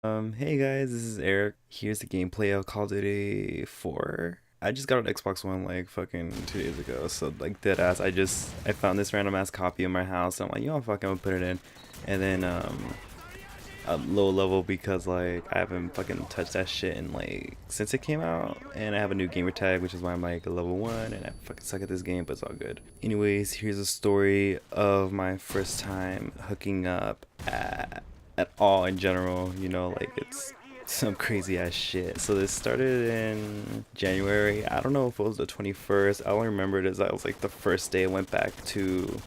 Hey guys, this is Eric. Here's the gameplay of Call of Duty 4. I just got an Xbox One like fucking 2 days ago, so like dead ass. I found this random ass copy in my house. And I'm like, you know, fuck, I'm gonna put it in, and then a low level because like I haven't fucking touched that shit in like since it came out, and I have a new gamer tag, which is why I'm like a level 1, and I fucking suck at this game, but it's all good. Anyways, here's a story of my first time hooking up at all in general, you know, like it's some crazy ass shit. So this started in January. I don't know if it was the 21st. I only remember it as I was like the first day I went back to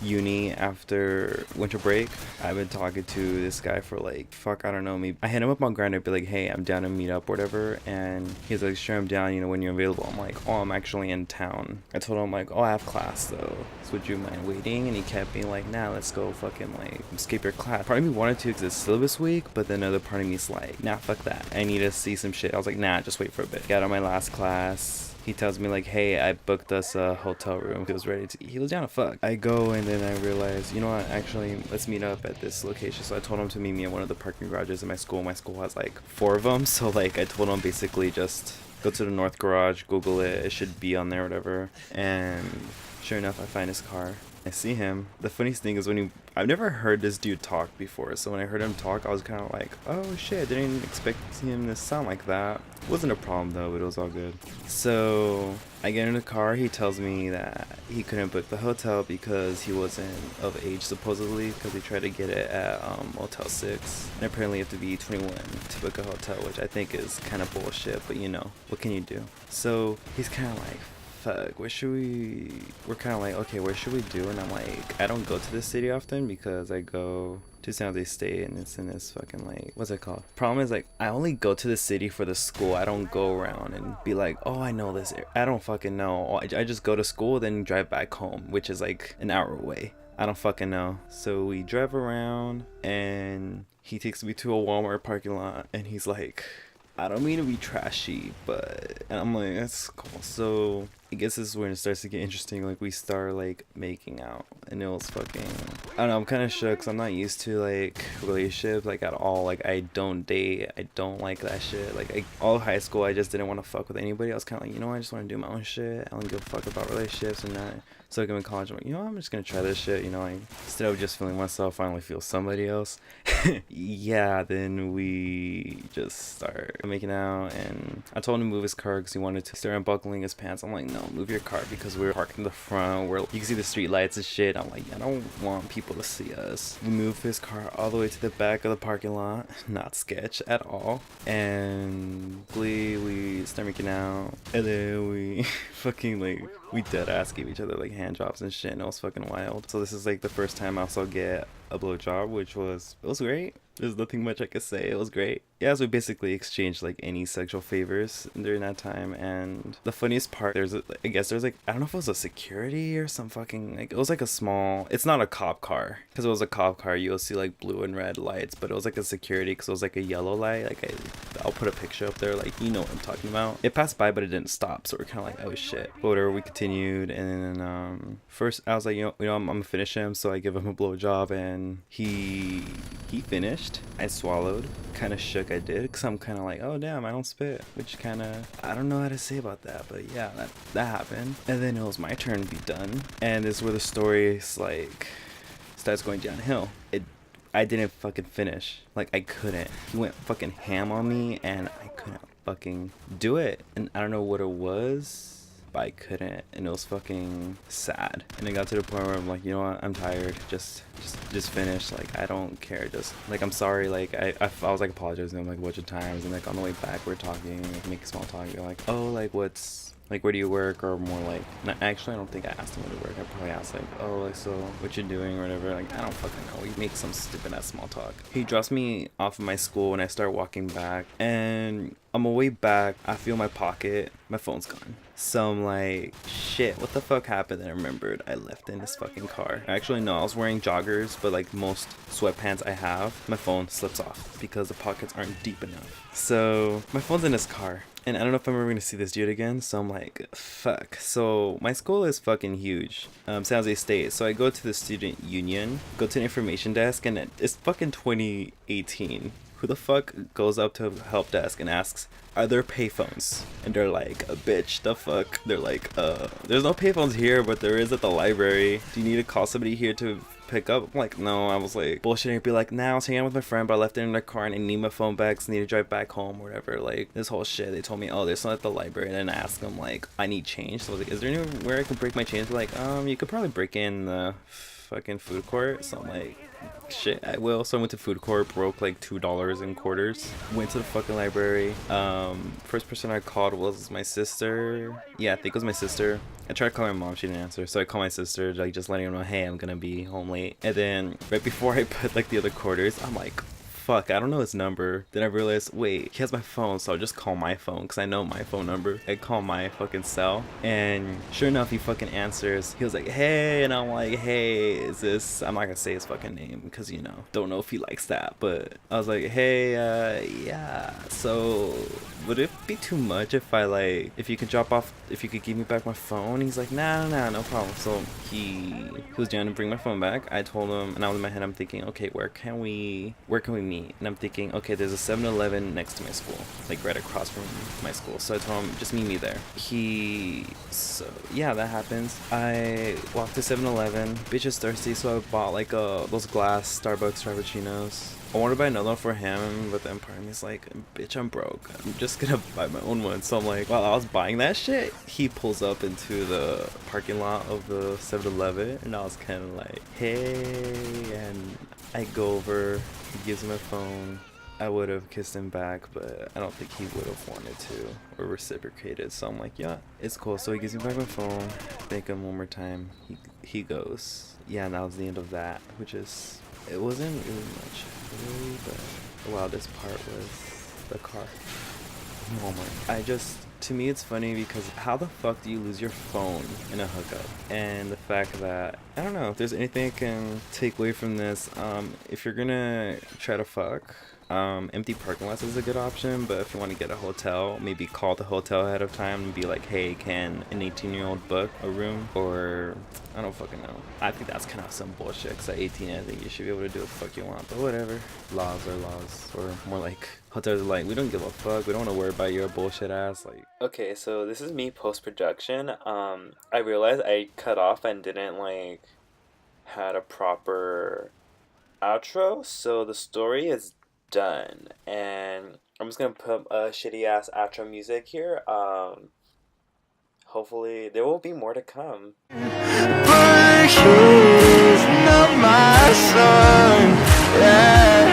uni after winter break. I've been talking to this guy for like fuck, I don't know, maybe I hit him up on grindr, be like, hey, I'm down to meet up or whatever, and he's like, sure, I'm down, you know, when you're available. I'm like, oh, I'm actually in town. I told him like, oh, I have class though, so would you mind waiting? And he kept being like, nah, let's go fucking like skip your class. Part of me wanted to because it's syllabus week, but then another part of me's like, nah, fuck that, I need to see some shit. I was like, nah, just wait for a bit. Got on my last class. He tells me like, hey, I booked us a hotel room. He was down to fuck. I go, and then I realize, you know what, actually, let's meet up at this location. So I told him to meet me at one of the parking garages in my school. My school has like 4 of them. So like I told him basically just go to the north garage, Google it. It should be on there, whatever. And sure enough, I find his car. I see him. The funniest thing is I've never heard this dude talk before, so when I heard him talk, I was kind of like, oh shit, I didn't expect him to sound like that. It wasn't a problem though, but it was all good. So I get in the car. He tells me that he couldn't book the hotel because he wasn't of age, supposedly, because he tried to get it at Motel 6, and apparently you have to be 21 to book a hotel, which I think is kind of bullshit, but you know, what can you do? So he's kind of like, fuck, we're kind of like, okay, where should we do? And I'm like, I don't go to this city often because I go to San Jose State, and it's in this fucking like, what's it called? Problem is like, I only go to the city for the school. I don't go around and be like, oh, I know this. I don't fucking know. I just go to school, then drive back home, which is like an hour away. I don't fucking know. So we drive around, and he takes me to a Walmart parking lot, and he's like, I don't mean to be trashy, but, and I'm like, that's cool. So I guess this is when it starts to get interesting. Like we start like making out, and it was fucking, I don't know, I'm kind of shook because I'm not used to like relationships like at all. Like I don't date, I don't like that shit. Like all of high school, I just didn't want to fuck with anybody. I was kind of like, you know, I just want to do my own shit. I don't give a fuck about relationships and that. So like I'm in college, I'm like, you know, I'm just gonna try this shit, you know, like instead of just feeling myself, I finally feel somebody else. Yeah, then we just start making out, and I told him to move his car because he wanted to start unbuckling his pants. I'm like, no, move your car, because we're parked in the front where you can see the street lights and shit. I'm like, I don't want people to see us. We move his car all the way to the back of the parking lot, not sketch at all, and we start making out, and then we fucking like, we dead ass gave each other like hand jobs and shit, and it was fucking wild. So this is like the first time I also get a blowjob, which was, it was great. There's nothing much I could say. It was great. Yeah, so we basically exchanged like any sexual favors during that time. And the funniest part, I guess there's like, I don't know if it was a security or some fucking, like, it was like a small, it's not a cop car, because it was a cop car, you'll see like blue and red lights, but it was like a security because it was like a yellow light. Like I'll put a picture up there, like, you know what I'm talking about. It passed by, but it didn't stop, so we're kind of like, oh shit. But whatever, we continued, and then first I was like, you know, I'm gonna finish him, so I give him a blowjob, and he finished. I swallowed, kind of shook. I did, because I'm kind of like, oh damn, I don't spit, which kind of, I don't know how to say about that, but yeah, that happened. And then it was my turn to be done, and this is where the story like starts going downhill. I didn't fucking finish. Like I couldn't. He went fucking ham on me, and I couldn't fucking do it. And I don't know what it was, but I couldn't, and it was fucking sad. And it got to the point where I'm like, you know what, I'm tired, just finish. Like I don't care, just like, I'm sorry. Like I was like apologizing like a bunch of times, and like on the way back we're talking, like making small talk. You're like, oh, like what's, like, where do you work? Or more like, no, actually I don't think I asked him where to work. I probably asked like, oh, like, so what you doing or whatever. Like I don't fucking know. We make some stupid ass small talk. He drops me off of my school, and I start walking back, and on my way back I feel my pocket, my phone's gone. So I'm like, shit, what the fuck happened? And I remembered I left in this fucking car. Actually no, I was wearing joggers, but like most sweatpants I have, my phone slips off because the pockets aren't deep enough. So my phone's in this car, and I don't know if I'm ever gonna see this dude again, so I'm like, fuck. So my school is fucking huge, San Jose State. So I go to the student union, go to the information desk, and it's fucking 2018. who the fuck goes up to help desk and asks, are there payphones? And they're like, bitch, the fuck? They're like, there's no payphones here, but there is at the library. Do you need to call somebody here to pick up? I'm like, no. I was like bullshitting, be like, nah, I was hanging out with my friend, but I left it in the car and I need my phone back, so I need to drive back home or whatever. Like, this whole shit. They told me, oh, there's one at the library. And then I asked them, like, I need change. So I was like, is there anywhere I can break my change? They're like, you could probably break in the fucking food court. So I'm like, shit, I will. So I went to food court, broke like $2 in quarters, went to the fucking library. First person I called was my sister. Yeah, I think it was my sister. I tried calling my mom, she didn't answer, so I called my sister, like just letting her know, hey, I'm gonna be home late. And then right before I put like the other quarters, I'm like, fuck, I don't know his number. Then I realized, wait, he has my phone, so I'll just call my phone, because I know my phone number. I call my fucking cell, and sure enough, he fucking answers. He was like, hey, and I'm like, hey, is this, I'm not gonna say his fucking name, because, you know, don't know if he likes that, but I was like, hey, yeah, so would it be too much if I, like, if you could drop off, if you could give me back my phone? He's like, nah, no problem. So he was down to bring my phone back. I told him, and I was in my head, I'm thinking, okay, where can we meet? And I'm thinking, okay, there's a 7-Eleven next to my school, like right across from my school. So I told him, just meet me there. So yeah, that happens. I walked to 7-Eleven. Bitch is thirsty, so I bought like those glass Starbucks Frappuccinos. I wanted to buy another one for him, but then part of me is like, bitch, I'm broke. I'm just gonna buy my own one. So I'm like, while I was buying that shit, he pulls up into the parking lot of the 7-Eleven, and I was kind of like, hey, and I go over, he gives me my phone. I would have kissed him back, but I don't think he would have wanted to or reciprocated. So I'm like, yeah, it's cool. So he gives me back my phone. Thank him one more time. He goes, yeah, and that was the end of that, which is, it wasn't really much, really, but the wildest part was the car. Walmart. To me it's funny because how the fuck do you lose your phone in a hookup? And the fact that, I don't know, if there's anything I can take away from this, if you're gonna try to fuck, empty parking lots is a good option, but if you want to get a hotel, maybe call the hotel ahead of time and be like, hey, can an 18-year-old book a room? Or, I don't fucking know. I think that's kind of some bullshit, because at 18, I think you should be able to do what the fuck you want, but whatever. Laws are laws, or more like, hotels are like, we don't give a fuck, we don't want to worry about your bullshit ass, like. Okay, so this is me post-production. I realized I cut off and didn't, like, had a proper outro, so the story is done, and I'm just gonna put a shitty ass outro music here. Hopefully there will be more to come. But he's not my son. Yeah.